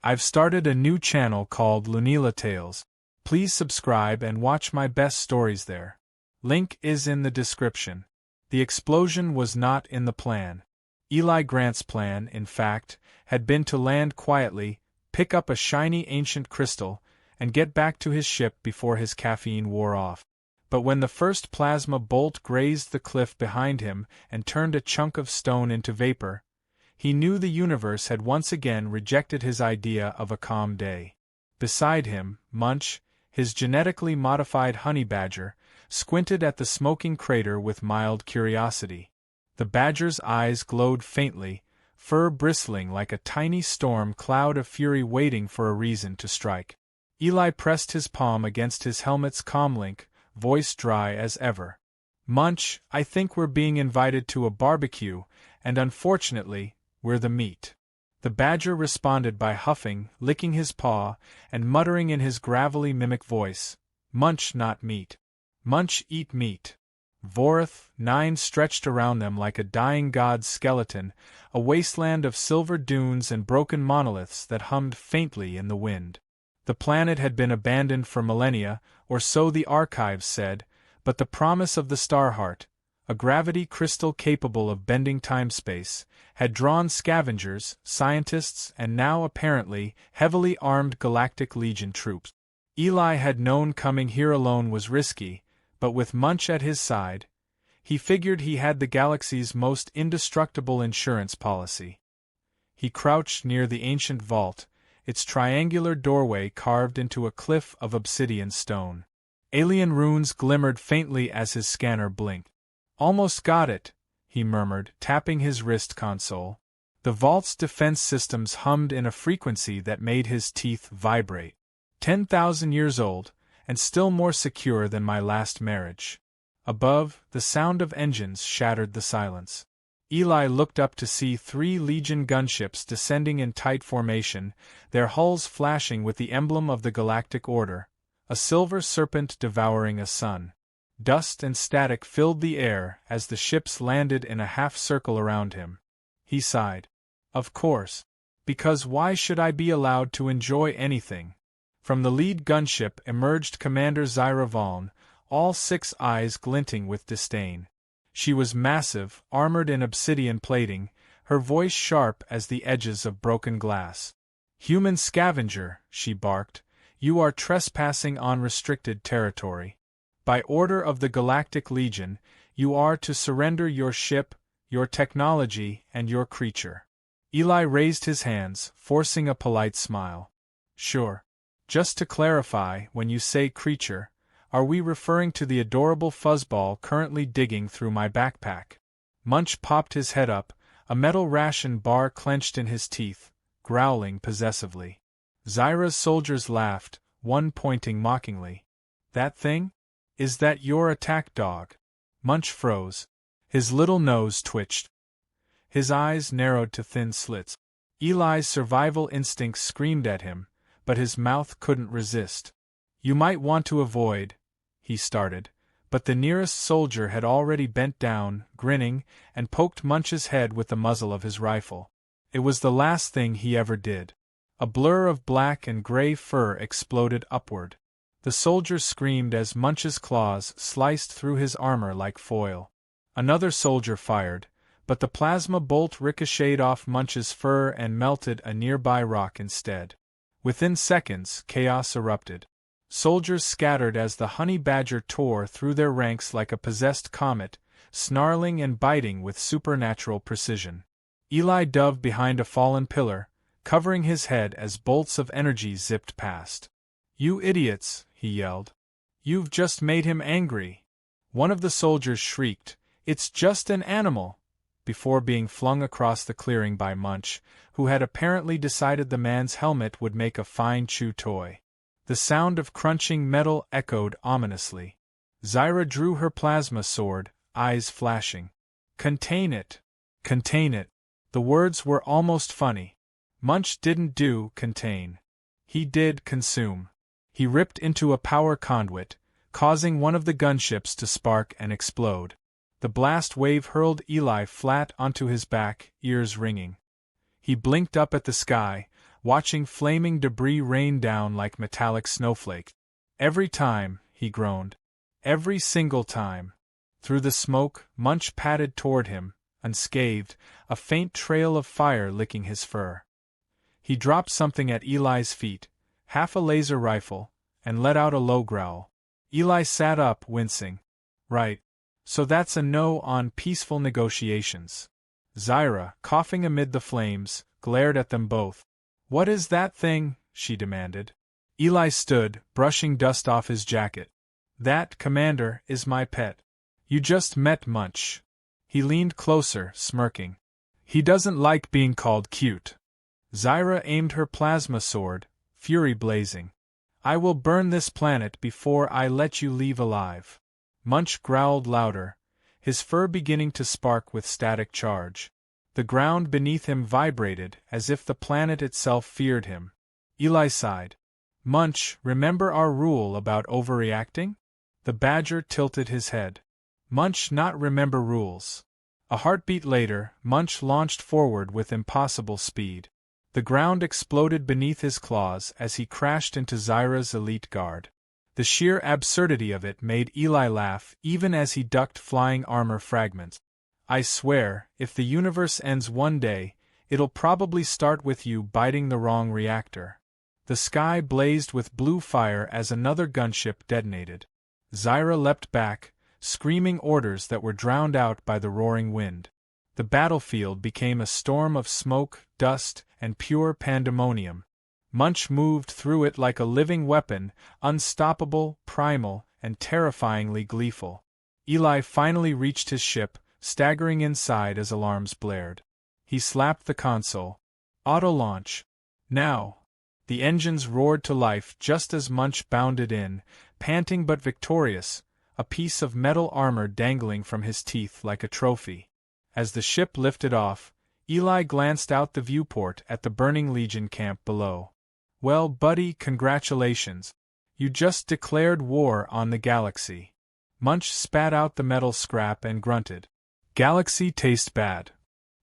I've started a new channel called Lunila Tales. Please subscribe and watch my best stories there. Link is in the description. The explosion was not in the plan. Eli Grant's plan, in fact, had been to land quietly, pick up a shiny ancient crystal, and get back to his ship before his caffeine wore off. But when the first plasma bolt grazed the cliff behind him and turned a chunk of stone into vapor, he knew the universe had once again rejected his idea of a calm day. Beside him, Munch, his genetically modified honey badger, squinted at the smoking crater with mild curiosity. The badger's eyes glowed faintly, fur bristling like a tiny storm cloud of fury waiting for a reason to strike. Eli pressed his palm against his helmet's comlink, voice dry as ever. "Munch, I think we're being invited to a barbecue, and unfortunately, we're the meat." The badger responded by huffing, licking his paw, and muttering in his gravelly mimic voice, "Munch not meat. Munch eat meat." Vorith 9 stretched around them like a dying god's skeleton, a wasteland of silver dunes and broken monoliths that hummed faintly in the wind. The planet had been abandoned for millennia, or so the archives said, but the promise of the Starheart, a gravity crystal capable of bending time-space, had drawn scavengers, scientists, and now apparently heavily armed Galactic Legion troops. Eli had known coming here alone was risky, but with Munch at his side, he figured he had the galaxy's most indestructible insurance policy. He crouched near the ancient vault, its triangular doorway carved into a cliff of obsidian stone. Alien runes glimmered faintly as his scanner blinked. "Almost got it," he murmured, tapping his wrist console. The vault's defense systems hummed in a frequency that made his teeth vibrate. 10,000 years old, and still more secure than my last marriage. Above, the sound of engines shattered the silence. Eli looked up to see 3 Legion gunships descending in tight formation, their hulls flashing with the emblem of the Galactic Order, a silver serpent devouring a sun. Dust and static filled the air as the ships landed in a half-circle around him. He sighed. "Of course. Because why should I be allowed to enjoy anything?" From the lead gunship emerged Commander Zyra Valn, all 6 eyes glinting with disdain. She was massive, armored in obsidian plating, her voice sharp as the edges of broken glass. "Human scavenger," she barked, "you are trespassing on restricted territory. By order of the Galactic Legion, you are to surrender your ship, your technology, and your creature." Eli raised his hands, forcing a polite smile. "Sure. Just to clarify, when you say creature, are we referring to the adorable fuzzball currently digging through my backpack?" Munch popped his head up, a metal ration bar clenched in his teeth, growling possessively. Zyra's soldiers laughed, one pointing mockingly. "That thing? Is that your attack dog?" Munch froze. His little nose twitched. His eyes narrowed to thin slits. Eli's survival instincts screamed at him, but his mouth couldn't resist. "You might want to avoid," he started, but the nearest soldier had already bent down, grinning, and poked Munch's head with the muzzle of his rifle. It was the last thing he ever did. A blur of black and gray fur exploded upward. The soldier screamed as Munch's claws sliced through his armor like foil. Another soldier fired, but the plasma bolt ricocheted off Munch's fur and melted a nearby rock instead. Within seconds, chaos erupted. Soldiers scattered as the honey badger tore through their ranks like a possessed comet, snarling and biting with supernatural precision. Eli dove behind a fallen pillar, covering his head as bolts of energy zipped past. "You idiots," he yelled. "You've just made him angry." One of the soldiers shrieked, "It's just an animal," before being flung across the clearing by Munch, who had apparently decided the man's helmet would make a fine chew toy. The sound of crunching metal echoed ominously. Zyra drew her plasma sword, eyes flashing. "Contain it! Contain it!" The words were almost funny. Munch didn't do contain. He did consume. He ripped into a power conduit, causing one of the gunships to spark and explode. The blast wave hurled Eli flat onto his back, ears ringing. He blinked up at the sky, watching flaming debris rain down like metallic snowflakes. "Every time," he groaned. "Every single time." Through the smoke, Munch padded toward him, unscathed, a faint trail of fire licking his fur. He dropped something at Eli's feet, half a laser rifle, and let out a low growl. Eli sat up, wincing. "Right. So that's a no on peaceful negotiations." Zyra, coughing amid the flames, glared at them both. "What is that thing?" she demanded. Eli stood, brushing dust off his jacket. "That, Commander, is my pet. You just met Munch." He leaned closer, smirking. "He doesn't like being called cute." Zyra aimed her plasma sword, fury blazing. "I will burn this planet before I let you leave alive." Munch growled louder, his fur beginning to spark with static charge. The ground beneath him vibrated as if the planet itself feared him. Eli sighed. "Munch, remember our rule about overreacting?" The badger tilted his head. Munch not remember rules. A heartbeat later, Munch launched forward with impossible speed. The ground exploded beneath his claws as he crashed into Zyra's elite guard. The sheer absurdity of it made Eli laugh even as he ducked flying armor fragments. "I swear, if the universe ends one day, it'll probably start with you biting the wrong reactor." The sky blazed with blue fire as another gunship detonated. Zyra leapt back, screaming orders that were drowned out by the roaring wind. The battlefield became a storm of smoke, dust, and pure pandemonium. Munch moved through it like a living weapon, unstoppable, primal, and terrifyingly gleeful. Eli finally reached his ship, staggering inside as alarms blared. He slapped the console. "Auto-launch. Now." The engines roared to life just as Munch bounded in, panting but victorious, a piece of metal armor dangling from his teeth like a trophy. As the ship lifted off, Eli glanced out the viewport at the burning Legion camp below. "Well, buddy, congratulations. You just declared war on the galaxy." Munch spat out the metal scrap and grunted. "Galaxy tastes bad."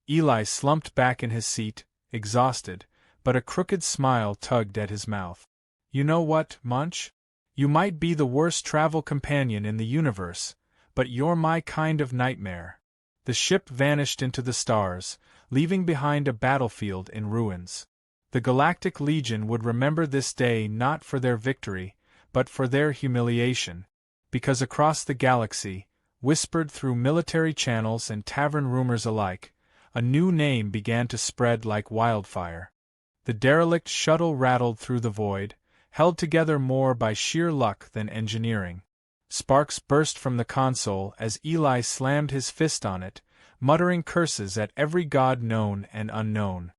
Eli slumped back in his seat, exhausted, but a crooked smile tugged at his mouth. "You know what, Munch? You might be the worst travel companion in the universe, but you're my kind of nightmare." The ship vanished into the stars, leaving behind a battlefield in ruins. The Galactic Legion would remember this day not for their victory, but for their humiliation, because across the galaxy, whispered through military channels and tavern rumors alike, a new name began to spread like wildfire. The derelict shuttle rattled through the void, held together more by sheer luck than engineering. Sparks burst from the console as Eli slammed his fist on it, muttering curses at every god known and unknown.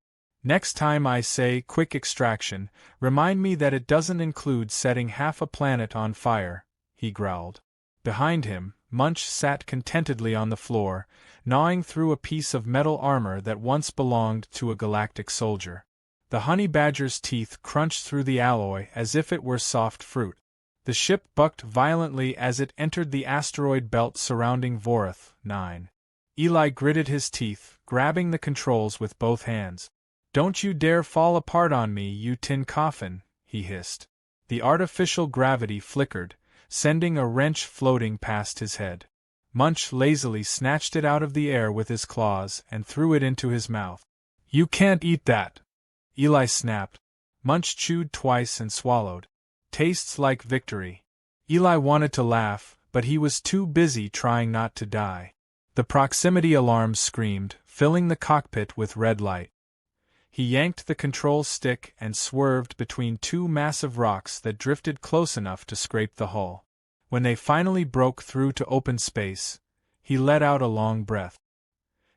"Next time I say quick extraction, remind me that it doesn't include setting half a planet on fire," he growled. Behind him, Munch sat contentedly on the floor, gnawing through a piece of metal armor that once belonged to a galactic soldier. The honey badger's teeth crunched through the alloy as if it were soft fruit. The ship bucked violently as it entered the asteroid belt surrounding Vorath 9. Eli gritted his teeth, grabbing the controls with both hands. "Don't you dare fall apart on me, you tin coffin," he hissed. The artificial gravity flickered, sending a wrench floating past his head. Munch lazily snatched it out of the air with his claws and threw it into his mouth. "You can't eat that!" Eli snapped. Munch chewed twice and swallowed. "Tastes like victory." Eli wanted to laugh, but he was too busy trying not to die. The proximity alarms screamed, filling the cockpit with red light. He yanked the control stick and swerved between two massive rocks that drifted close enough to scrape the hull. When they finally broke through to open space, he let out a long breath.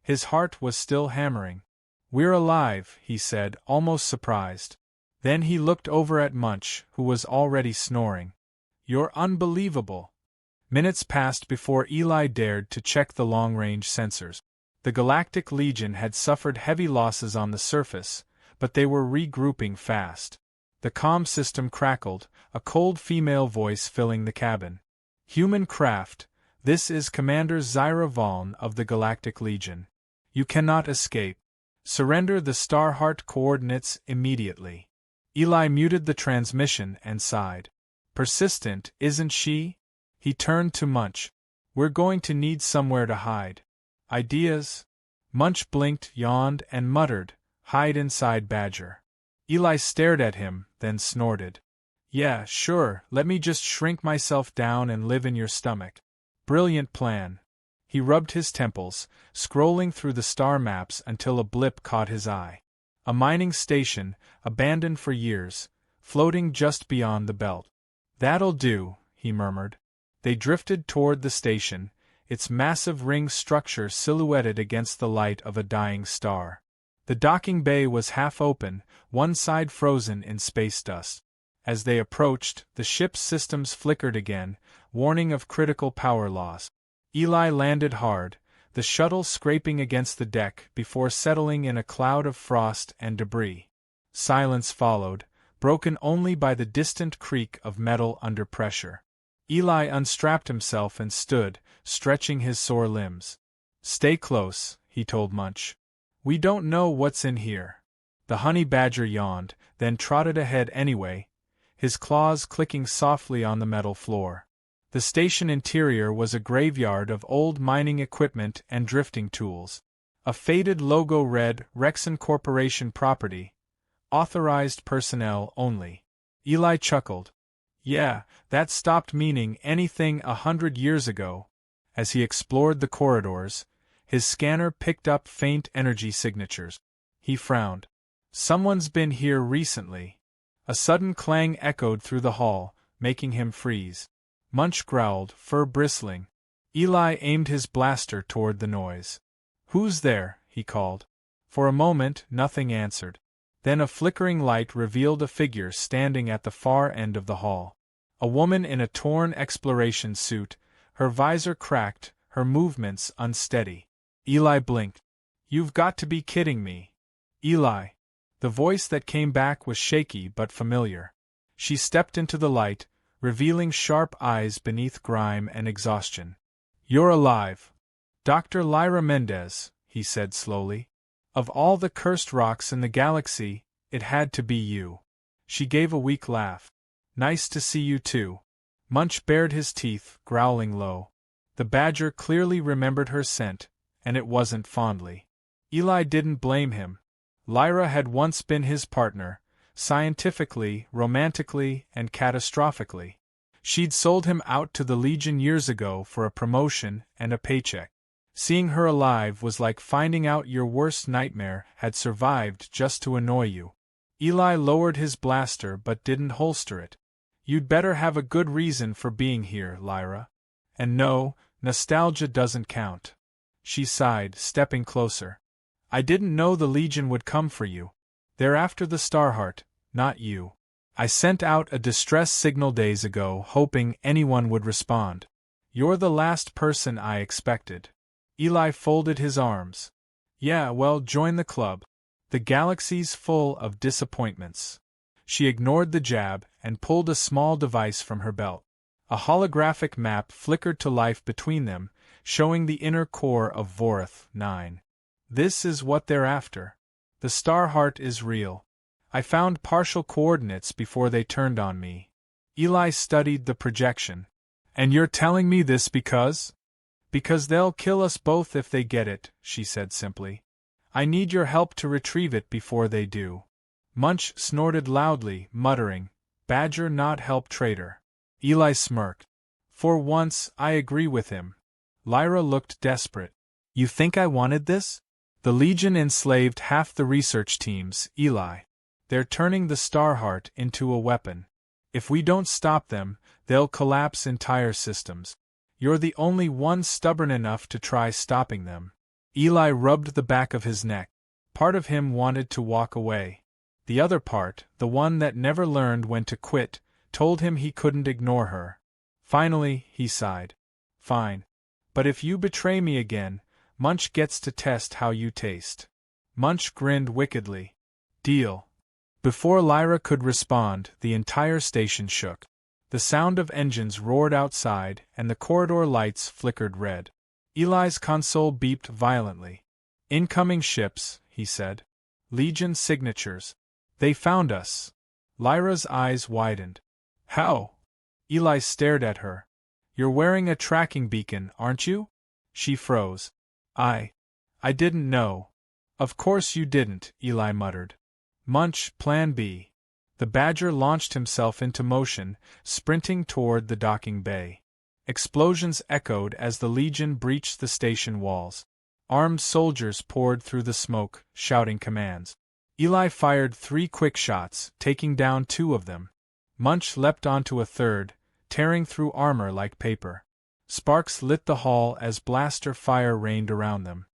His heart was still hammering. "We're alive," he said, almost surprised. Then he looked over at Munch, who was already snoring. "You're unbelievable." Minutes passed before Eli dared to check the long-range sensors. The Galactic Legion had suffered heavy losses on the surface, but they were regrouping fast. The comm system crackled, a cold female voice filling the cabin. "Human craft, this is Commander Zyra Vaughn of the Galactic Legion. You cannot escape. Surrender the Starheart coordinates immediately. Eli muted the transmission and sighed. Persistent, isn't she? He turned to Munch. We're going to need somewhere to hide. Ideas? Munch blinked, yawned, and muttered, hide inside Badger. Eli stared at him, then snorted. Yeah, sure, let me just shrink myself down and live in your stomach. Brilliant plan. He rubbed his temples, scrolling through the star maps until a blip caught his eye. A mining station, abandoned for years, floating just beyond the belt. That'll do, he murmured. They drifted toward the station, its massive ring structure silhouetted against the light of a dying star. The docking bay was half open, one side frozen in space dust. As they approached, the ship's systems flickered again, warning of critical power loss. Eli landed hard, the shuttle scraping against the deck before settling in a cloud of frost and debris. Silence followed, broken only by the distant creak of metal under pressure. Eli unstrapped himself and stood, stretching his sore limbs. Stay close, he told Munch. We don't know what's in here. The honey badger yawned, then trotted ahead anyway, his claws clicking softly on the metal floor. The station interior was a graveyard of old mining equipment and drifting tools. A faded logo read, Rexon Corporation property. Authorized personnel only. Eli chuckled. Yeah, that stopped meaning anything 100 years ago. As he explored the corridors, his scanner picked up faint energy signatures. He frowned. Someone's been here recently. A sudden clang echoed through the hall, making him freeze. Munch growled, fur bristling. Eli aimed his blaster toward the noise. Who's there? He called. For a moment, nothing answered. Then a flickering light revealed a figure standing at the far end of the hall. A woman in a torn exploration suit, her visor cracked, her movements unsteady. Eli blinked. You've got to be kidding me. Eli. The voice that came back was shaky but familiar. She stepped into the light, revealing sharp eyes beneath grime and exhaustion. You're alive. Dr. Lyra Mendez, he said slowly. Of all the cursed rocks in the galaxy, it had to be you. She gave a weak laugh. Nice to see you too. Munch bared his teeth, growling low. The badger clearly remembered her scent, and it wasn't fondly. Eli didn't blame him. Lyra had once been his partner, scientifically, romantically, and catastrophically. She'd sold him out to the Legion years ago for a promotion and a paycheck. Seeing her alive was like finding out your worst nightmare had survived just to annoy you. Eli lowered his blaster but didn't holster it. You'd better have a good reason for being here, Lyra. And no, nostalgia doesn't count. She sighed, stepping closer. I didn't know the Legion would come for you. They're after the Starheart, not you. I sent out a distress signal days ago, hoping anyone would respond. You're the last person I expected. Eli folded his arms. Yeah, well, join the club. The galaxy's full of disappointments. She ignored the jab and pulled a small device from her belt. A holographic map flickered to life between them, showing the inner core of Vorath 9. This is what they're after. The Starheart is real. I found partial coordinates before they turned on me. Eli studied the projection. And you're telling me this because? Because they'll kill us both if they get it, she said simply. I need your help to retrieve it before they do. Munch snorted loudly, muttering, Badger not help traitor. Eli smirked. For once, I agree with him. Lyra looked desperate. You think I wanted this? The Legion enslaved half the research teams, Eli. They're turning the Starheart into a weapon. If we don't stop them, they'll collapse entire systems. You're the only one stubborn enough to try stopping them. Eli rubbed the back of his neck. Part of him wanted to walk away. The other part, the one that never learned when to quit, told him he couldn't ignore her. Finally, he sighed. Fine. But if you betray me again, Munch gets to test how you taste. Munch grinned wickedly. Deal. Before Lyra could respond, the entire station shook. The sound of engines roared outside, and the corridor lights flickered red. Eli's console beeped violently. Incoming ships, he said. Legion signatures. They found us. Lyra's eyes widened. How? Eli stared at her. You're wearing a tracking beacon, aren't you? She froze. I didn't know. Of course you didn't, Eli muttered. Munch, Plan B. The Badger launched himself into motion, sprinting toward the docking bay. Explosions echoed as the Legion breached the station walls. Armed soldiers poured through the smoke, shouting commands. Eli fired 3 quick shots, taking down 2 of them. Munch leapt onto a third, tearing through armor like paper. Sparks lit the hall as blaster fire rained around them.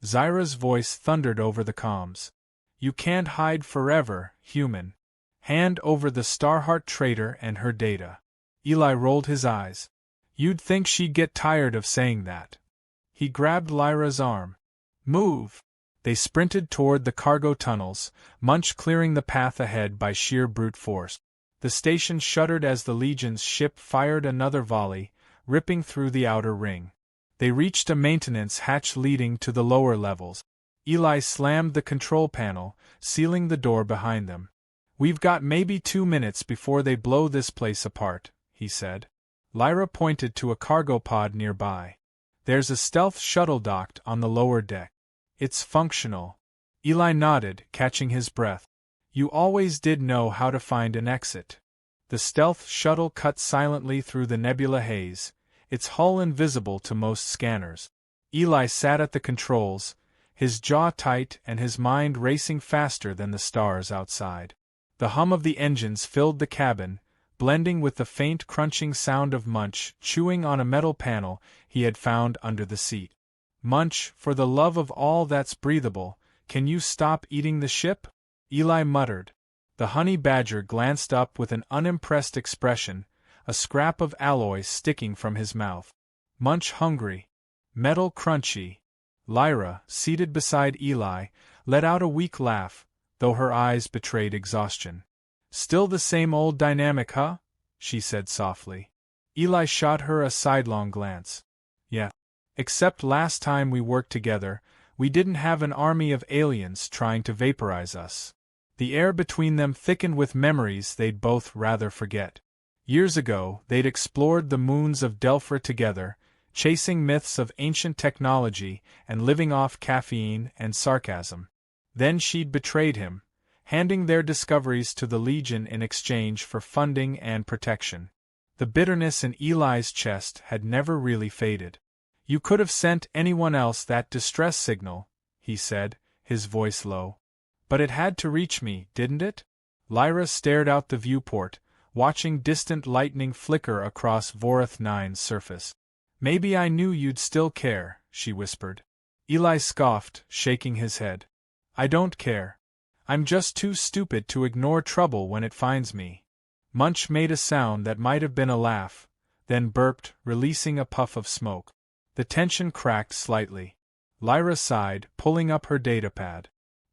Zyra's voice thundered over the comms. You can't hide forever, human. Hand over the Starheart traitor and her data. Eli rolled his eyes. You'd think she'd get tired of saying that. He grabbed Lyra's arm. Move! They sprinted toward the cargo tunnels, Munch clearing the path ahead by sheer brute force. The station shuddered as the Legion's ship fired another volley, ripping through the outer ring. They reached a maintenance hatch leading to the lower levels. Eli slammed the control panel, sealing the door behind them. We've got maybe 2 minutes before they blow this place apart, he said. Lyra pointed to a cargo pod nearby. There's a stealth shuttle docked on the lower deck. It's functional. Eli nodded, catching his breath. You always did know how to find an exit. The stealth shuttle cut silently through the nebula haze, its hull invisible to most scanners. Eli sat at the controls, his jaw tight and his mind racing faster than the stars outside. The hum of the engines filled the cabin, blending with the faint crunching sound of Munch chewing on a metal panel he had found under the seat. Munch, for the love of all that's breathable, can you stop eating the ship? Eli muttered. The honey badger glanced up with an unimpressed expression, a scrap of alloy sticking from his mouth. Munch hungry. Metal crunchy. Lyra, seated beside Eli, let out a weak laugh, though her eyes betrayed exhaustion. Still the same old dynamic, huh? She said softly. Eli shot her a sidelong glance. Yeah. Except last time we worked together, we didn't have an army of aliens trying to vaporize us. The air between them thickened with memories they'd both rather forget. Years ago, they'd explored the moons of Delphra together, chasing myths of ancient technology and living off caffeine and sarcasm. Then she'd betrayed him, handing their discoveries to the Legion in exchange for funding and protection. The bitterness in Eli's chest had never really faded. You could have sent anyone else that distress signal, he said, his voice low. But it had to reach me, didn't it? Lyra stared out the viewport, watching distant lightning flicker across Vorath 9's surface. Maybe I knew you'd still care, she whispered. Eli scoffed, shaking his head. I don't care. I'm just too stupid to ignore trouble when it finds me. Munch made a sound that might have been a laugh, then burped, releasing a puff of smoke. The tension cracked slightly. Lyra sighed, pulling up her datapad.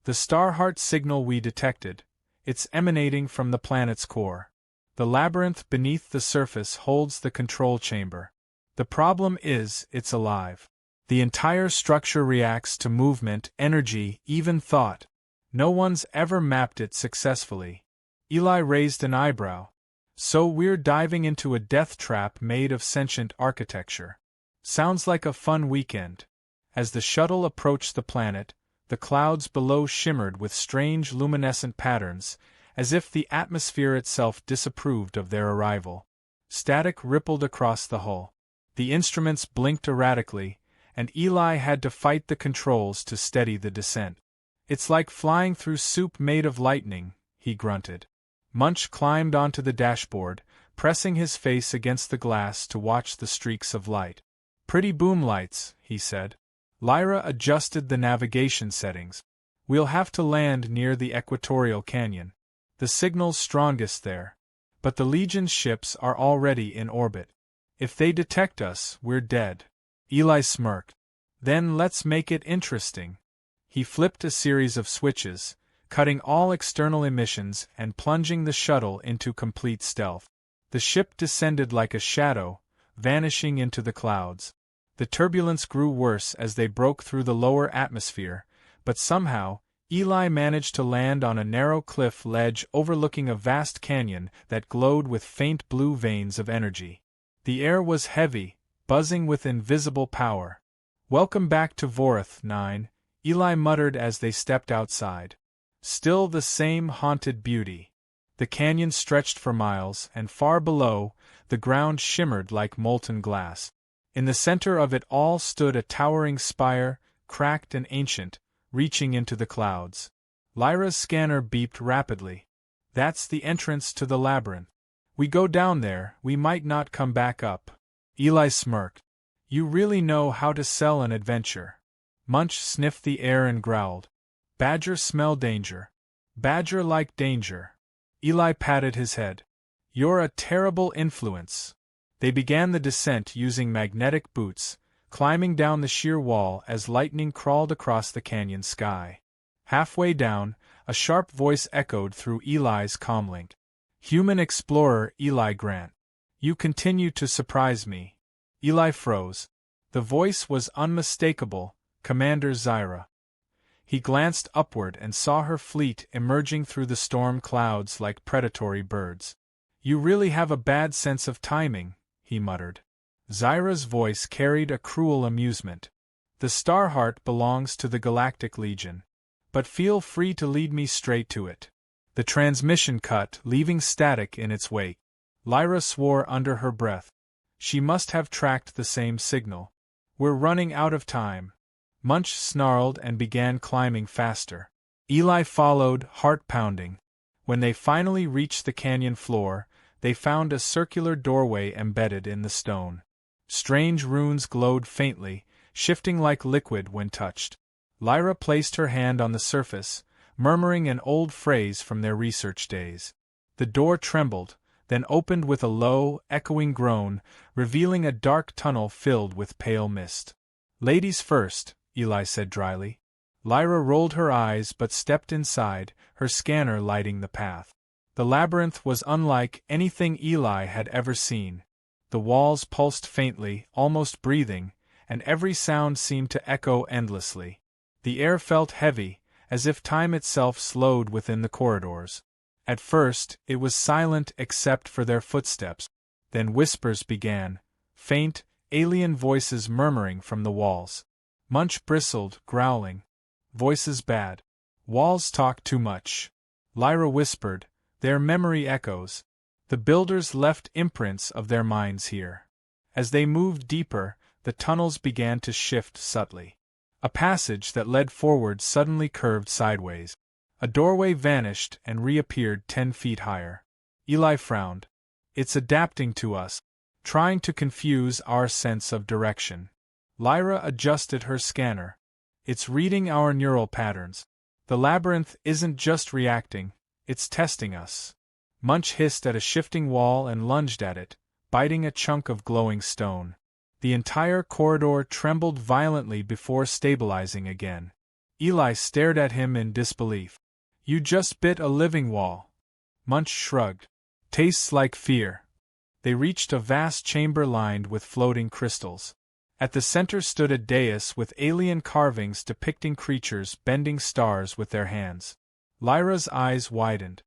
The Starheart signal we detected. It's emanating from the planet's core. The labyrinth beneath the surface holds the control chamber. The problem is, it's alive. The entire structure reacts to movement, energy, even thought. No one's ever mapped it successfully. Eli raised an eyebrow. So we're diving into a death trap made of sentient architecture. Sounds like a fun weekend. As the shuttle approached the planet, the clouds below shimmered with strange luminescent patterns, as if the atmosphere itself disapproved of their arrival. Static rippled across the hull. The instruments blinked erratically, and Eli had to fight the controls to steady the descent. It's like flying through soup made of lightning, he grunted. Munch climbed onto the dashboard, pressing his face against the glass to watch the streaks of light. Pretty boom lights, he said. Lyra adjusted the navigation settings. We'll have to land near the equatorial canyon. The signal's strongest there. But the Legion's ships are already in orbit. If they detect us, we're dead. Eli smirked. Then let's make it interesting. He flipped a series of switches, cutting all external emissions and plunging the shuttle into complete stealth. The ship descended like a shadow, vanishing into the clouds. The turbulence grew worse as they broke through the lower atmosphere, but somehow, Eli managed to land on a narrow cliff ledge overlooking a vast canyon that glowed with faint blue veins of energy. The air was heavy, buzzing with invisible power. "Welcome back to Vorith, 9, Eli muttered as they stepped outside. Still the same haunted beauty. The canyon stretched for miles, and far below, the ground shimmered like molten glass. In the center of it all stood a towering spire, cracked and ancient, reaching into the clouds. Lyra's scanner beeped rapidly. "That's the entrance to the labyrinth. We go down there, we might not come back up." Eli smirked. "You really know how to sell an adventure." Munch sniffed the air and growled. "Badger smell danger. Badger like danger." Eli patted his head. "You're a terrible influence." They began the descent using magnetic boots, climbing down the sheer wall as lightning crawled across the canyon sky. Halfway down, a sharp voice echoed through Eli's comlink. "Human explorer Eli Grant. You continue to surprise me." Eli froze. The voice was unmistakable, Commander Zyra. He glanced upward and saw her fleet emerging through the storm clouds like predatory birds. "You really have a bad sense of timing," he muttered. Zyra's voice carried a cruel amusement. "The Starheart belongs to the Galactic Legion. But feel free to lead me straight to it." The transmission cut, leaving static in its wake. Lyra swore under her breath. She must have tracked the same signal. "We're running out of time." Munch snarled and began climbing faster. Eli followed, heart pounding. When they finally reached the canyon floor, they found a circular doorway embedded in the stone. Strange runes glowed faintly, shifting like liquid when touched. Lyra placed her hand on the surface, murmuring an old phrase from their research days. The door trembled, then opened with a low, echoing groan, revealing a dark tunnel filled with pale mist. "Ladies first," Eli said dryly. Lyra rolled her eyes but stepped inside, her scanner lighting the path. The labyrinth was unlike anything Eli had ever seen. The walls pulsed faintly, almost breathing, and every sound seemed to echo endlessly. The air felt heavy, as if time itself slowed within the corridors. At first, it was silent except for their footsteps. Then whispers began, faint, alien voices murmuring from the walls. Munch bristled, growling. "Voices bad. Walls talk too much." Lyra whispered, "Their memory echoes. The builders left imprints of their minds here." As they moved deeper, the tunnels began to shift subtly. A passage that led forward suddenly curved sideways. A doorway vanished and reappeared 10 feet higher. Eli frowned. "It's adapting to us, trying to confuse our sense of direction." Lyra adjusted her scanner. "It's reading our neural patterns. The labyrinth isn't just reacting, it's testing us." Munch hissed at a shifting wall and lunged at it, biting a chunk of glowing stone. The entire corridor trembled violently before stabilizing again. Eli stared at him in disbelief. "You just bit a living wall." Munch shrugged. "Tastes like fear." They reached a vast chamber lined with floating crystals. At the center stood a dais with alien carvings depicting creatures bending stars with their hands. Lyra's eyes widened.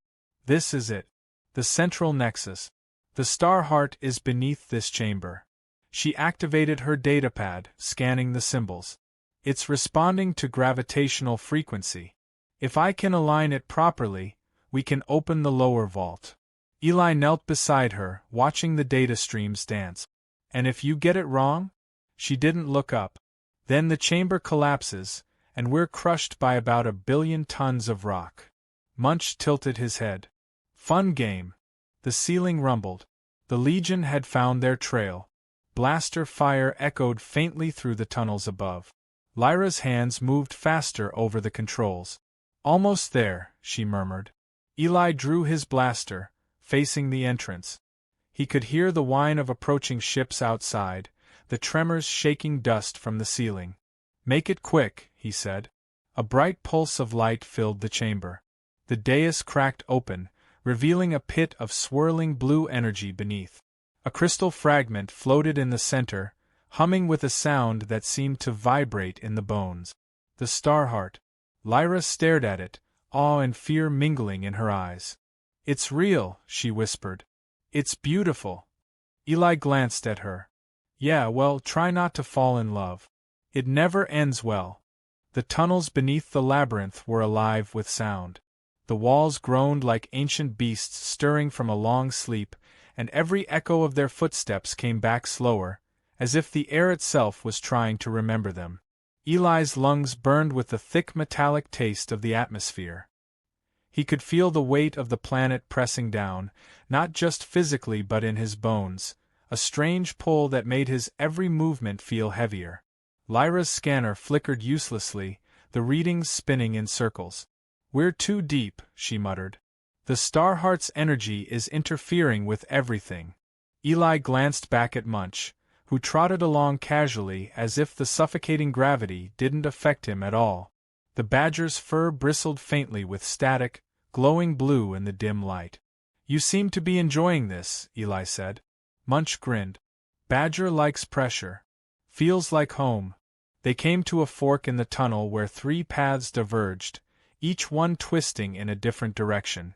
"This is it. The central nexus. The Starheart is beneath this chamber." She activated her datapad, scanning the symbols. "It's responding to gravitational frequency. If I can align it properly, we can open the lower vault." Eli knelt beside her, watching the data streams dance. "And if you get it wrong?" She didn't look up. "Then the chamber collapses, and we're crushed by about 1 billion tons of rock." Munch tilted his head. "Fun game." The ceiling rumbled. The Legion had found their trail. Blaster fire echoed faintly through the tunnels above. Lyra's hands moved faster over the controls. "Almost there," she murmured. Eli drew his blaster, facing the entrance. He could hear the whine of approaching ships outside, the tremors shaking dust from the ceiling. "Make it quick," he said. A bright pulse of light filled the chamber. The dais cracked open, revealing a pit of swirling blue energy beneath. A crystal fragment floated in the center, humming with a sound that seemed to vibrate in the bones. "The Starheart." Lyra stared at it, awe and fear mingling in her eyes. It's real, she whispered. It's beautiful. Eli glanced at her. Yeah, well, try not to fall in love. It never ends well. The tunnels beneath the labyrinth were alive with sound. The walls groaned like ancient beasts stirring from a long sleep, and every echo of their footsteps came back slower, as if the air itself was trying to remember them. Eli's lungs burned with the thick metallic taste of the atmosphere. He could feel the weight of the planet pressing down, not just physically but in his bones, a strange pull that made his every movement feel heavier. Lyra's scanner flickered uselessly, the readings spinning in circles. We're too deep, she muttered. The Starheart's energy is interfering with everything. Eli glanced back at Munch, who trotted along casually as if the suffocating gravity didn't affect him at all. The badger's fur bristled faintly with static, glowing blue in the dim light. You seem to be enjoying this, Eli said. Munch grinned. Badger likes pressure. Feels like home. They came to a fork in the tunnel where 3 paths diverged, each one twisting in a different direction.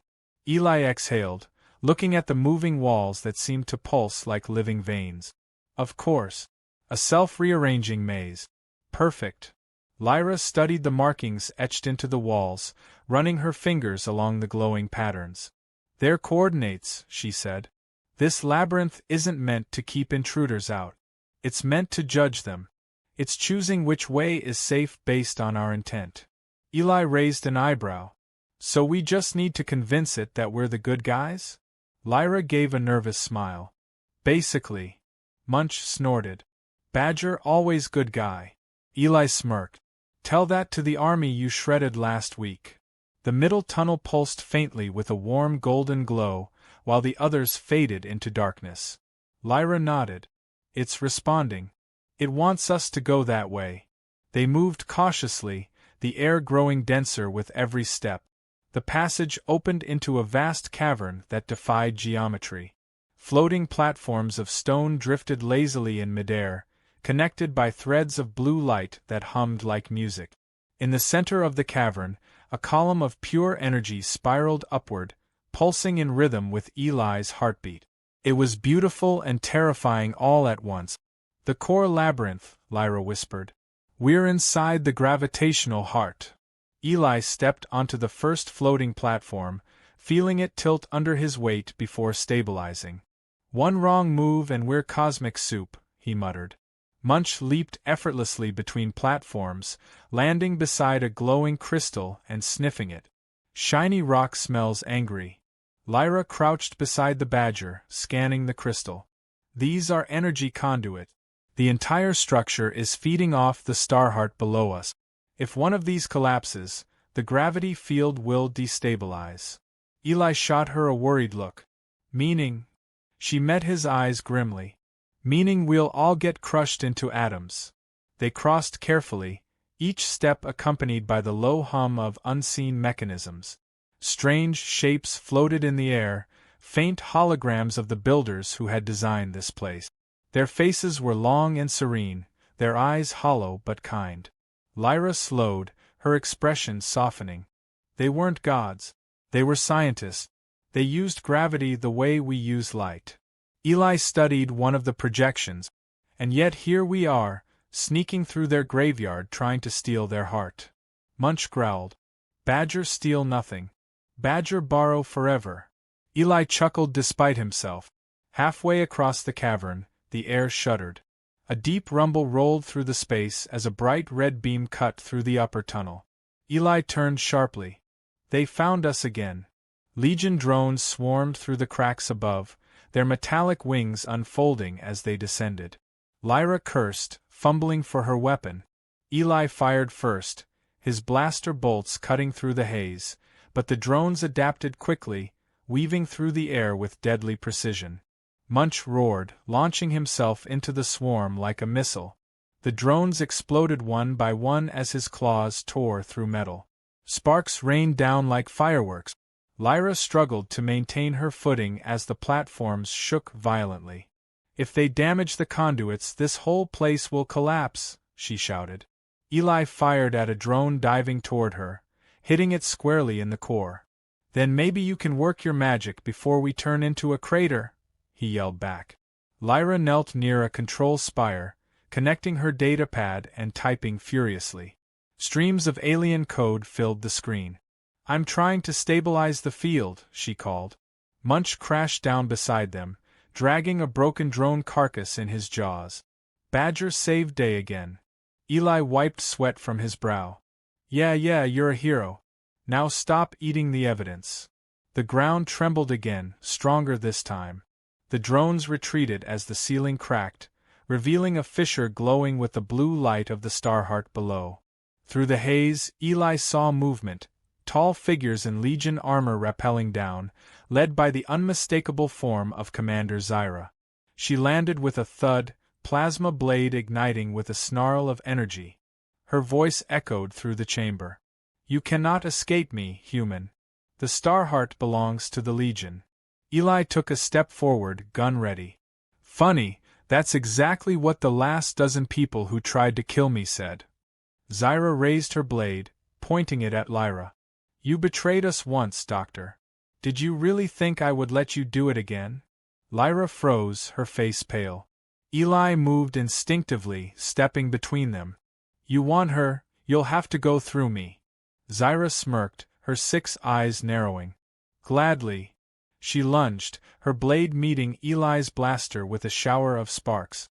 Eli exhaled, looking at the moving walls that seemed to pulse like living veins. Of course. A self-rearranging maze. Perfect. Lyra studied the markings etched into the walls, running her fingers along the glowing patterns. They're coordinates, she said. This labyrinth isn't meant to keep intruders out. It's meant to judge them. It's choosing which way is safe based on our intent. Eli raised an eyebrow. So we just need to convince it that we're the good guys? Lyra gave a nervous smile. Basically. Munch snorted. Badger always good guy. Eli smirked. Tell that to the army you shredded last week. The middle tunnel pulsed faintly with a warm golden glow, while the others faded into darkness. Lyra nodded. It's responding. It wants us to go that way. They moved cautiously, the air growing denser with every step. The passage opened into a vast cavern that defied geometry. Floating platforms of stone drifted lazily in midair, connected by threads of blue light that hummed like music. In the center of the cavern, a column of pure energy spiraled upward, pulsing in rhythm with Eli's heartbeat. It was beautiful and terrifying all at once. The core labyrinth, Lyra whispered. We're inside the gravitational heart. Eli stepped onto the first floating platform, feeling it tilt under his weight before stabilizing. One wrong move and we're cosmic soup, he muttered. Munch leaped effortlessly between platforms, landing beside a glowing crystal and sniffing it. Shiny rock smells angry. Lyra crouched beside the badger, scanning the crystal. These are energy conduit. The entire structure is feeding off the Starheart below us. If one of these collapses, the gravity field will destabilize. Eli shot her a worried look. Meaning? She met his eyes grimly. Meaning we'll all get crushed into atoms. They crossed carefully, each step accompanied by the low hum of unseen mechanisms. Strange shapes floated in the air, faint holograms of the builders who had designed this place. Their faces were long and serene, their eyes hollow but kind. Lyra slowed, her expression softening. They weren't gods. They were scientists. They used gravity the way we use light. Eli studied one of the projections, and yet here we are, sneaking through their graveyard trying to steal their heart. Munch growled. Badger steal nothing. Badger borrow forever. Eli chuckled despite himself. Halfway across the cavern, the air shuddered. A deep rumble rolled through the space as a bright red beam cut through the upper tunnel. Eli turned sharply. They found us again. Legion drones swarmed through the cracks above, their metallic wings unfolding as they descended. Lyra cursed, fumbling for her weapon. Eli fired first, his blaster bolts cutting through the haze, but the drones adapted quickly, weaving through the air with deadly precision. Munch roared, launching himself into the swarm like a missile. The drones exploded one by one as his claws tore through metal. Sparks rained down like fireworks. Lyra struggled to maintain her footing as the platforms shook violently. If they damage the conduits, this whole place will collapse, she shouted. Eli fired at a drone diving toward her, hitting it squarely in the core. "Then maybe you can work your magic before we turn into a crater," he yelled back. Lyra knelt near a control spire, connecting her datapad and typing furiously. Streams of alien code filled the screen. "I'm trying to stabilize the field," she called. Munch crashed down beside them, dragging a broken drone carcass in his jaws. "Badger saved day again." Eli wiped sweat from his brow. Yeah, you're a hero. Now stop eating the evidence." The ground trembled again, stronger this time. The drones retreated as the ceiling cracked, revealing a fissure glowing with the blue light of the Starheart below. Through the haze, Eli saw movement, tall figures in Legion armor rappelling down, led by the unmistakable form of Commander Zyra. She landed with a thud, plasma blade igniting with a snarl of energy. Her voice echoed through the chamber. "You cannot escape me, human. The Starheart belongs to the Legion." Eli took a step forward, gun ready. "Funny, that's exactly what the last dozen people who tried to kill me said." Zyra raised her blade, pointing it at Lyra. "You betrayed us once, Doctor. Did you really think I would let you do it again?" Lyra froze, her face pale. Eli moved instinctively, stepping between them. "You want her, you'll have to go through me." Zyra smirked, her 6 eyes narrowing. "Gladly." She lunged, her blade meeting Eli's blaster with a shower of sparks.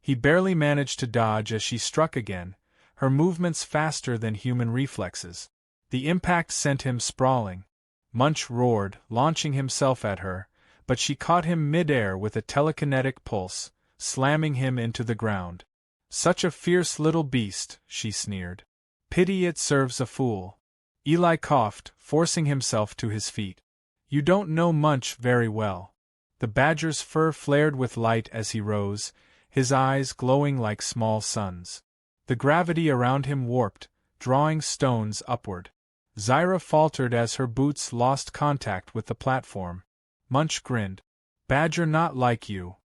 He barely managed to dodge as she struck again, her movements faster than human reflexes. The impact sent him sprawling. Munch roared, launching himself at her, but she caught him mid-air with a telekinetic pulse, slamming him into the ground. "Such a fierce little beast," she sneered. "Pity it serves a fool." Eli coughed, forcing himself to his feet. "You don't know Munch very well." The badger's fur flared with light as he rose, his eyes glowing like small suns. The gravity around him warped, drawing stones upward. Zyra faltered as her boots lost contact with the platform. Munch grinned. "Badger not like you."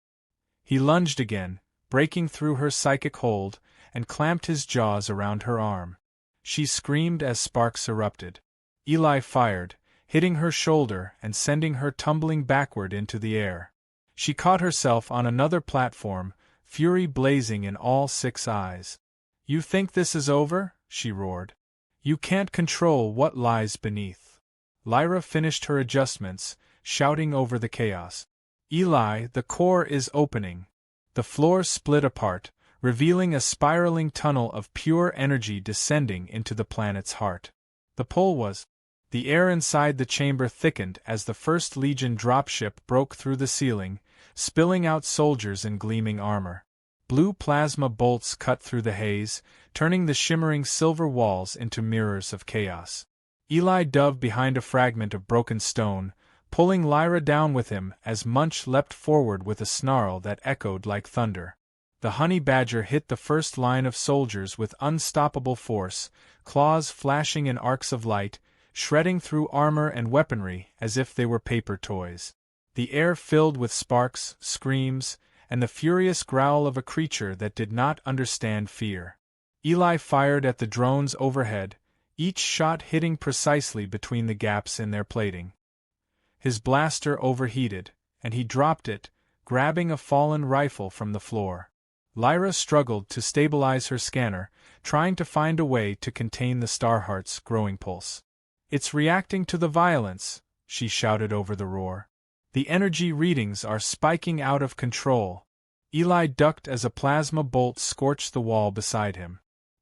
He lunged again, breaking through her psychic hold, and clamped his jaws around her arm. She screamed as sparks erupted. Eli fired, hitting her shoulder and sending her tumbling backward into the air. She caught herself on another platform, fury blazing in all 6 eyes. "You think this is over?" she roared. "You can't control what lies beneath." Lyra finished her adjustments, shouting over the chaos. "Eli, the core is opening." The floor split apart, revealing a spiraling tunnel of pure energy descending into the planet's heart. The pull was. The air inside the chamber thickened as the First Legion dropship broke through the ceiling, spilling out soldiers in gleaming armor. Blue plasma bolts cut through the haze, turning the shimmering silver walls into mirrors of chaos. Eli dove behind a fragment of broken stone, pulling Lyra down with him as Munch leapt forward with a snarl that echoed like thunder. The honey badger hit the first line of soldiers with unstoppable force, claws flashing in arcs of light, shredding through armor and weaponry as if they were paper toys. The air filled with sparks, screams, and the furious growl of a creature that did not understand fear. Eli fired at the drones overhead, each shot hitting precisely between the gaps in their plating. His blaster overheated, and he dropped it, grabbing a fallen rifle from the floor. Lyra struggled to stabilize her scanner, trying to find a way to contain the Starheart's growing pulse. "It's reacting to the violence," she shouted over the roar. "The energy readings are spiking out of control." Eli ducked as a plasma bolt scorched the wall beside him.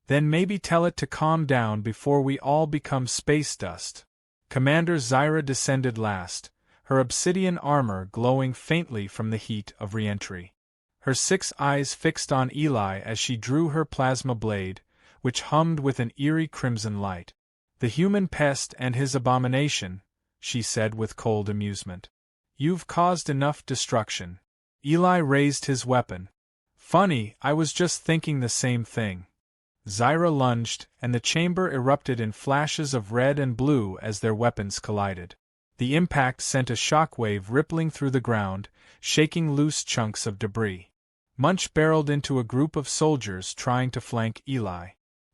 "Then maybe tell it to calm down before we all become space dust." Commander Zyra descended last, her obsidian armor glowing faintly from the heat of re-entry. Her 6 eyes fixed on Eli as she drew her plasma blade, which hummed with an eerie crimson light. "The human pest and his abomination," she said with cold amusement. "You've caused enough destruction." Eli raised his weapon. "Funny, I was just thinking the same thing." Zyra lunged, and the chamber erupted in flashes of red and blue as their weapons collided. The impact sent a shockwave rippling through the ground, shaking loose chunks of debris. Munch barreled into a group of soldiers trying to flank Eli.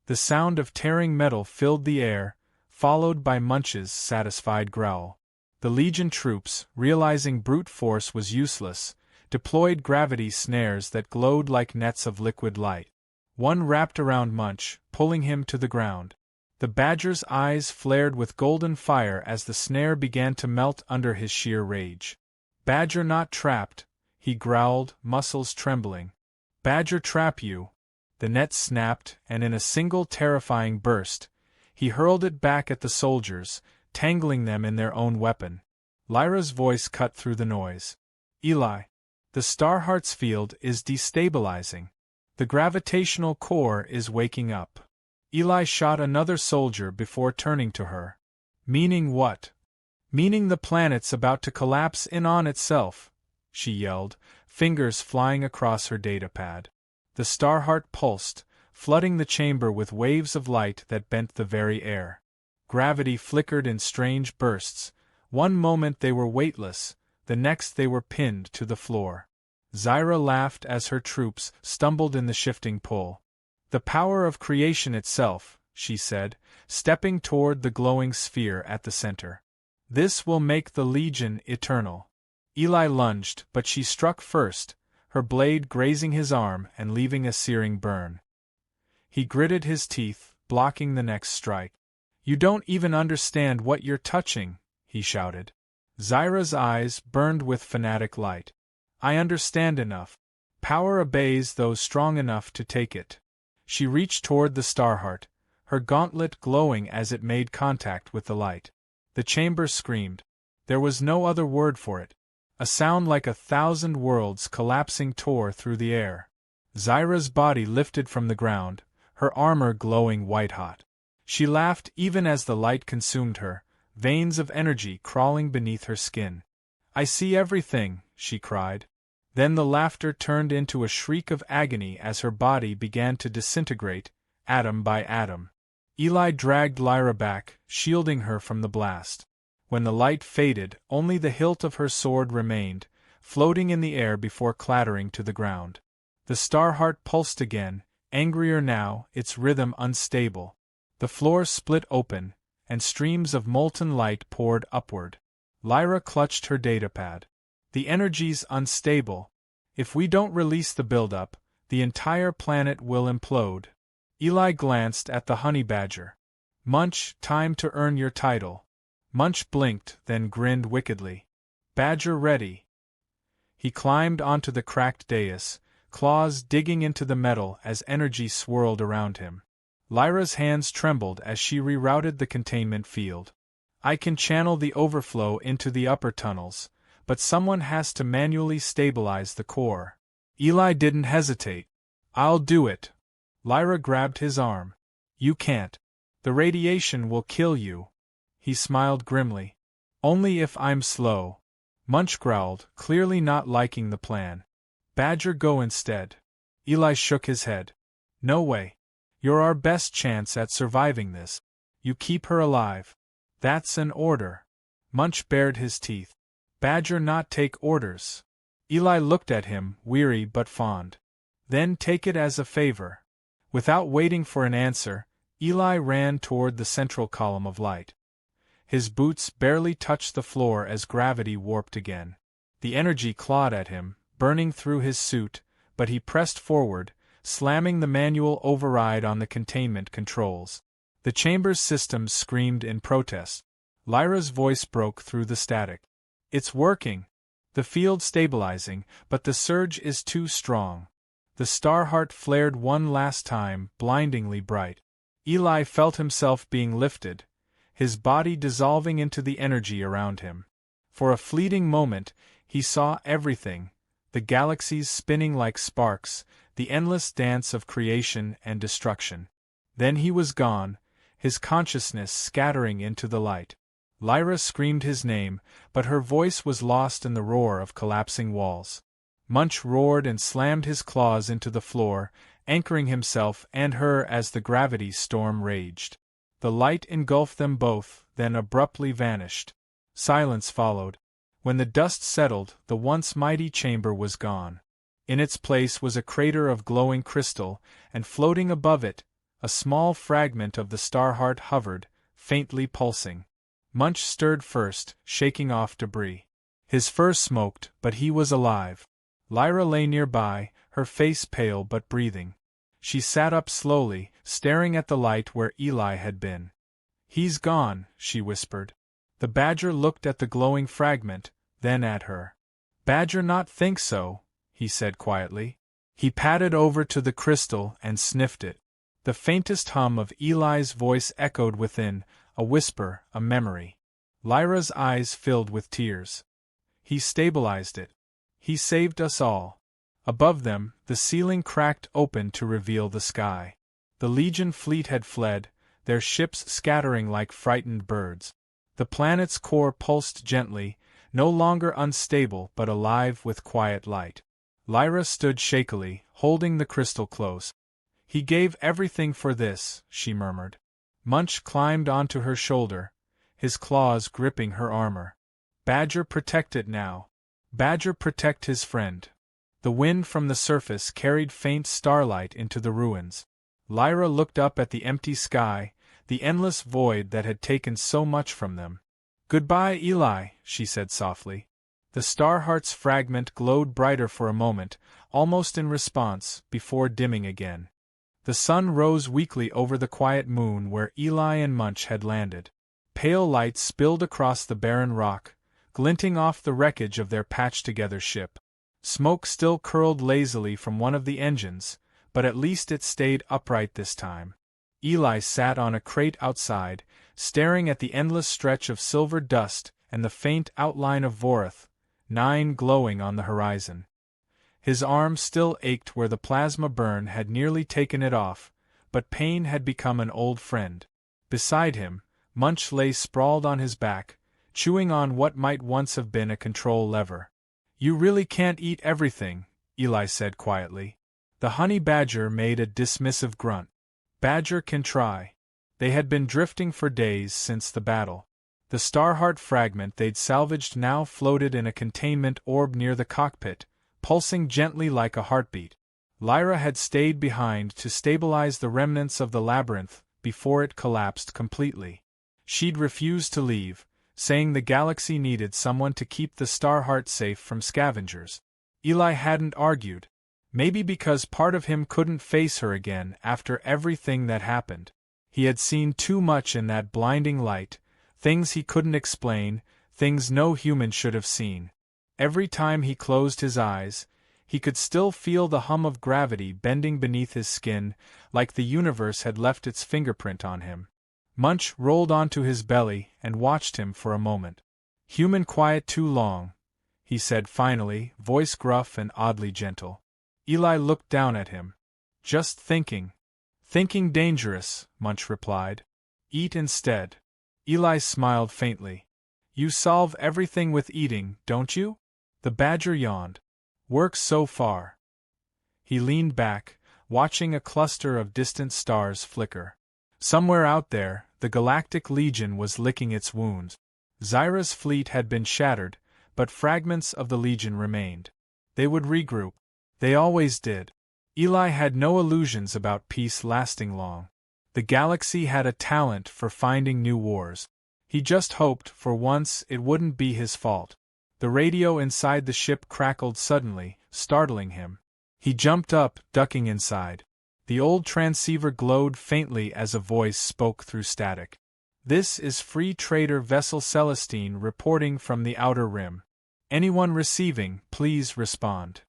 The sound of tearing metal filled the air, followed by Munch's satisfied growl. The Legion troops, realizing brute force was useless, deployed gravity snares that glowed like nets of liquid light. One wrapped around Munch, pulling him to the ground. The badger's eyes flared with golden fire as the snare began to melt under his sheer rage. "Badger not trapped," he growled, muscles trembling. "Badger trap you." The net snapped, and in a single terrifying burst, he hurled it back at the soldiers, tangling them in their own weapon. Lyra's voice cut through the noise. "Eli, the Starheart's field is destabilizing. The gravitational core is waking up." Eli shot another soldier before turning to her. "Meaning what?" "Meaning the planet's about to collapse in on itself," she yelled, fingers flying across her datapad. The Starheart pulsed, flooding the chamber with waves of light that bent the very air. Gravity flickered in strange bursts. One moment they were weightless, the next they were pinned to the floor. Zyra laughed as her troops stumbled in the shifting pull. "The power of creation itself," she said, stepping toward the glowing sphere at the center. "This will make the Legion eternal." Eli lunged, but she struck first, her blade grazing his arm and leaving a searing burn. He gritted his teeth, blocking the next strike. "You don't even understand what you're touching," he shouted. Zyra's eyes burned with fanatic light. "I understand enough. Power obeys those strong enough to take it." She reached toward the Starheart, her gauntlet glowing as it made contact with the light. The chamber screamed. There was no other word for it. A sound like 1,000 worlds collapsing tore through the air. Zyra's body lifted from the ground, her armor glowing white-hot. She laughed even as the light consumed her, veins of energy crawling beneath her skin. "I see everything," she cried. Then the laughter turned into a shriek of agony as her body began to disintegrate, atom by atom. Eli dragged Lyra back, shielding her from the blast. When the light faded, only the hilt of her sword remained, floating in the air before clattering to the ground. The Starheart pulsed again, angrier now, its rhythm unstable. The floor split open, and streams of molten light poured upward. Lyra clutched her datapad. "The energy's unstable. If we don't release the buildup, the entire planet will implode." Eli glanced at the honey badger. "Munch, time to earn your title." Munch blinked, then grinned wickedly. "Badger ready." He climbed onto the cracked dais, claws digging into the metal as energy swirled around him. Lyra's hands trembled as she rerouted the containment field. "I can channel the overflow into the upper tunnels, but someone has to manually stabilize the core." Eli didn't hesitate. "I'll do it." Lyra grabbed his arm. "You can't. The radiation will kill you." He smiled grimly. "Only if I'm slow." Munch growled, clearly not liking the plan. "Badger, go instead." Eli shook his head. "No way. You're our best chance at surviving this. You keep her alive." "That's an order." Munch bared his teeth. "Badger not take orders." Eli looked at him, weary but fond. "Then take it as a favor." Without waiting for an answer, Eli ran toward the central column of light. His boots barely touched the floor as gravity warped again. The energy clawed at him, burning through his suit, but he pressed forward, slamming the manual override on the containment controls. The chamber's systems screamed in protest. Lyra's voice broke through the static. "It's working. The field's stabilizing, but the surge is too strong." The Starheart flared one last time, blindingly bright. Eli felt himself being lifted, his body dissolving into the energy around him. For a fleeting moment, he saw everything, the galaxies spinning like sparks, the endless dance of creation and destruction. Then he was gone, his consciousness scattering into the light. Lyra screamed his name, but her voice was lost in the roar of collapsing walls. Munch roared and slammed his claws into the floor, anchoring himself and her as the gravity storm raged. The light engulfed them both, then abruptly vanished. Silence followed. When the dust settled, the once mighty chamber was gone. In its place was a crater of glowing crystal, and floating above it, A small fragment of the Starheart hovered, faintly pulsing. Munch stirred first, shaking off debris. His fur smoked, but he was alive. Lyra lay nearby, her face pale but breathing. She sat up slowly, staring at the light where Eli had been. "He's gone," she whispered. The badger looked at the glowing fragment, then at her. "Badger not think so," he said quietly. He padded over to the crystal and sniffed it. The faintest hum of Eli's voice echoed within, a whisper, a memory. Lyra's eyes filled with tears. "He stabilized it. He saved us all." Above them, the ceiling cracked open to reveal the sky. The Legion fleet had fled, their ships scattering like frightened birds. The planet's core pulsed gently, no longer unstable but alive with quiet light. Lyra stood shakily, holding the crystal close. "He gave everything for this," she murmured. Munch climbed onto her shoulder, his claws gripping her armor. "Badger protect it now. Badger protect his friend." The wind from the surface carried faint starlight into the ruins. Lyra looked up at the empty sky, the endless void that had taken so much from them. "Goodbye, Eli," she said softly. The Starheart's fragment glowed brighter for a moment, almost in response, before dimming again. The sun rose weakly over the quiet moon where Eli and Munch had landed. Pale light spilled across the barren rock, glinting off the wreckage of their patched-together ship. Smoke still curled lazily from one of the engines, but at least it stayed upright this time. Eli sat on a crate outside, staring at the endless stretch of silver dust and the faint outline of Vorith, 9 glowing on the horizon. His arm still ached where the plasma burn had nearly taken it off, but pain had become an old friend. Beside him, Munch lay sprawled on his back, chewing on what might once have been a control lever. "You really can't eat everything," Eli said quietly. The honey badger made a dismissive grunt. "Badger can try." They had been drifting for days since the battle. The Starheart fragment they'd salvaged now floated in a containment orb near the cockpit, pulsing gently like a heartbeat. Lyra had stayed behind to stabilize the remnants of the labyrinth before it collapsed completely. She'd refused to leave, saying the galaxy needed someone to keep the Starheart safe from scavengers. Eli hadn't argued, maybe because part of him couldn't face her again after everything that happened. He had seen too much in that blinding light, things he couldn't explain, things no human should have seen. Every time he closed his eyes, he could still feel the hum of gravity bending beneath his skin, like the universe had left its fingerprint on him. Munch rolled onto his belly and watched him for a moment. "Human quiet too long," he said finally, voice gruff and oddly gentle. Eli looked down at him. "Just thinking." "Thinking dangerous," Munch replied. "Eat instead." Eli smiled faintly. "You solve everything with eating, don't you?" The badger yawned. "Works so far." He leaned back, watching a cluster of distant stars flicker. Somewhere out there, the Galactic Legion was licking its wounds. Zyra's fleet had been shattered, but fragments of the Legion remained. They would regroup. They always did. Eli had no illusions about peace lasting long. The galaxy had a talent for finding new wars. He just hoped, for once, it wouldn't be his fault. The radio inside the ship crackled suddenly, startling him. He jumped up, ducking inside. The old transceiver glowed faintly as a voice spoke through static. "This is Free Trader Vessel Celestine reporting from the Outer Rim. Anyone receiving, please respond."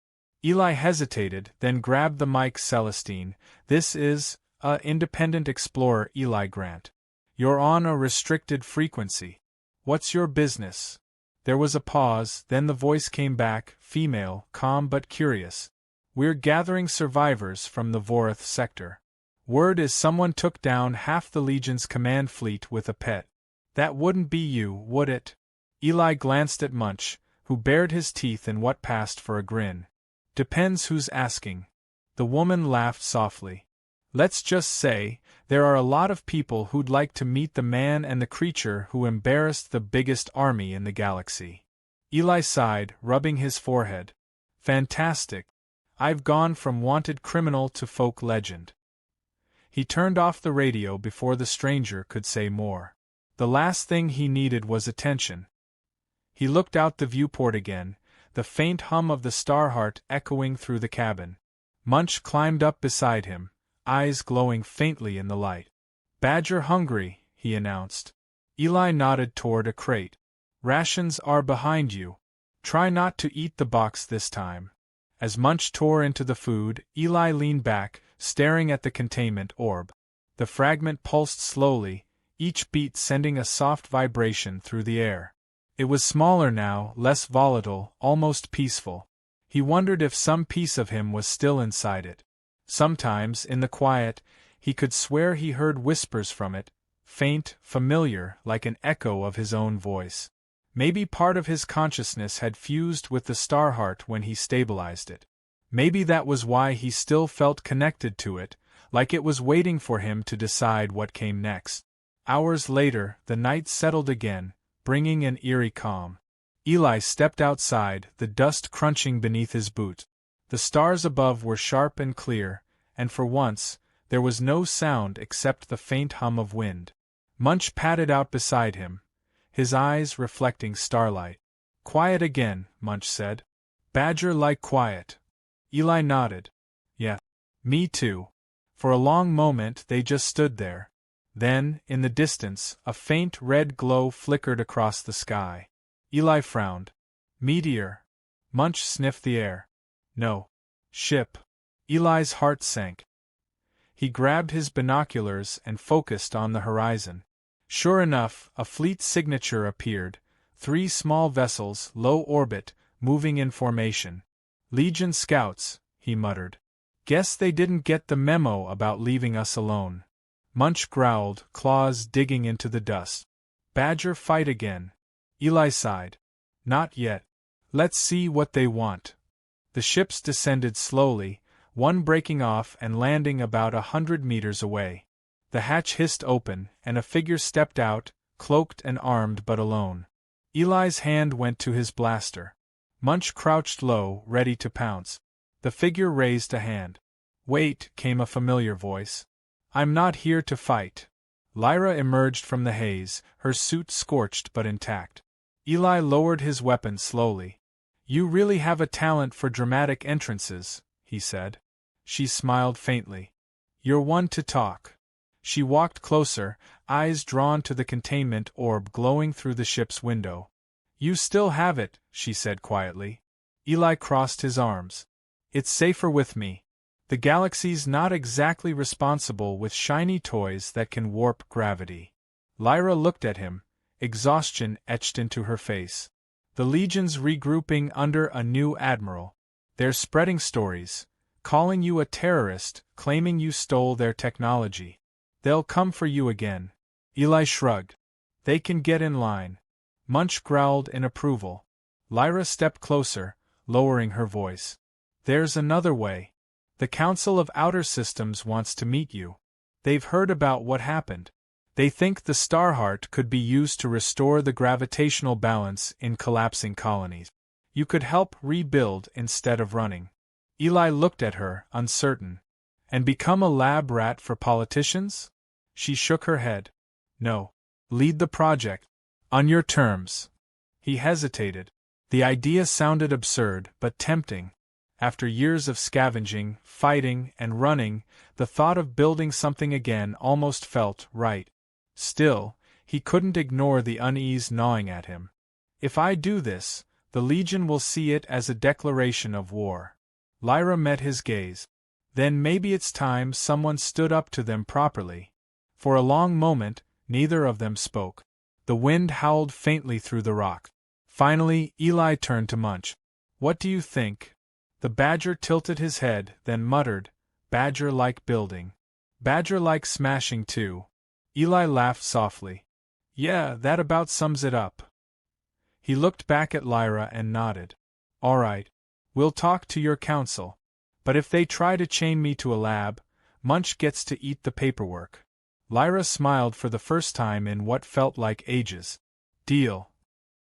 Eli hesitated, then grabbed the mic. "Celestine, this is, Independent Explorer Eli Grant. You're on a restricted frequency. What's your business?" There was a pause, then the voice came back, female, calm but curious. "We're gathering survivors from the Vorith sector. Word is someone took down half the Legion's command fleet with a pet. That wouldn't be you, would it?" Eli glanced at Munch, who bared his teeth in what passed for a grin. "Depends who's asking." The woman laughed softly. "Let's just say, there are a lot of people who'd like to meet the man and the creature who embarrassed the biggest army in the galaxy." Eli sighed, rubbing his forehead. "Fantastic. I've gone from wanted criminal to folk legend." He turned off the radio before the stranger could say more. The last thing he needed was attention. He looked out the viewport again, the faint hum of the Starheart echoing through the cabin. Munch climbed up beside him, eyes glowing faintly in the light. "Badger hungry," he announced. Eli nodded toward a crate. "Rations are behind you. Try not to eat the box this time." As Munch tore into the food, Eli leaned back, staring at the containment orb. The fragment pulsed slowly, each beat sending a soft vibration through the air. It was smaller now, less volatile, almost peaceful. He wondered if some piece of him was still inside it. Sometimes, in the quiet, he could swear he heard whispers from it, faint, familiar, like an echo of his own voice. Maybe part of his consciousness had fused with the Starheart when he stabilized it. Maybe that was why he still felt connected to it, like it was waiting for him to decide what came next. Hours later, the night settled again, bringing an eerie calm. Eli stepped outside, the dust crunching beneath his boot. The stars above were sharp and clear, and for once, there was no sound except the faint hum of wind. Munch padded out beside him, his eyes reflecting starlight. "Quiet again," Munch said. "Badger like quiet." Eli nodded. "Yeah. Me too." For a long moment they just stood there. Then, in the distance, a faint red glow flickered across the sky. Eli frowned. "Meteor." Munch sniffed the air. "No. Ship." Eli's heart sank. He grabbed his binoculars and focused on the horizon. Sure enough, a fleet signature appeared, 3 small vessels, low orbit, moving in formation. "Legion scouts," he muttered. "Guess they didn't get the memo about leaving us alone." Munch growled, claws digging into the dust. "Badger fight again." Eli sighed. "Not yet. Let's see what they want." The ships descended slowly, one breaking off and landing about 100 meters away. The hatch hissed open, and a figure stepped out, cloaked and armed but alone. Eli's hand went to his blaster. Munch crouched low, ready to pounce. The figure raised a hand. "Wait," came a familiar voice. "I'm not here to fight." Lyra emerged from the haze, her suit scorched but intact. Eli lowered his weapon slowly. "You really have a talent for dramatic entrances," he said. She smiled faintly. "You're one to talk." She walked closer, eyes drawn to the containment orb glowing through the ship's window. "You still have it," she said quietly. Eli crossed his arms. "It's safer with me. The galaxy's not exactly responsible with shiny toys that can warp gravity." Lyra looked at him, exhaustion etched into her face. "The Legion's regrouping under a new admiral. They're spreading stories, calling you a terrorist, claiming you stole their technology. They'll come for you again." Eli shrugged. "They can get in line." Munch growled in approval. Lyra stepped closer, lowering her voice. "There's another way. The Council of Outer Systems wants to meet you. They've heard about what happened. They think the Starheart could be used to restore the gravitational balance in collapsing colonies. You could help rebuild instead of running." Eli looked at her, uncertain. "And become a lab rat for politicians?" She shook her head. "No. Lead the project. On your terms." He hesitated. The idea sounded absurd, but tempting. After years of scavenging, fighting, and running, the thought of building something again almost felt right. Still, he couldn't ignore the unease gnawing at him. "If I do this, the Legion will see it as a declaration of war." Lyra met his gaze. "Then maybe it's time someone stood up to them properly." For a long moment, neither of them spoke. The wind howled faintly through the rock. Finally, Eli turned to Munch. "What do you think?" The Badger tilted his head, then muttered, "Badger-like building. Badger-like smashing too." Eli laughed softly. "Yeah, that about sums it up." He looked back at Lyra and nodded. "All right. We'll talk to your council. But if they try to chain me to a lab, Munch gets to eat the paperwork." Lyra smiled for the first time in what felt like ages. "Deal."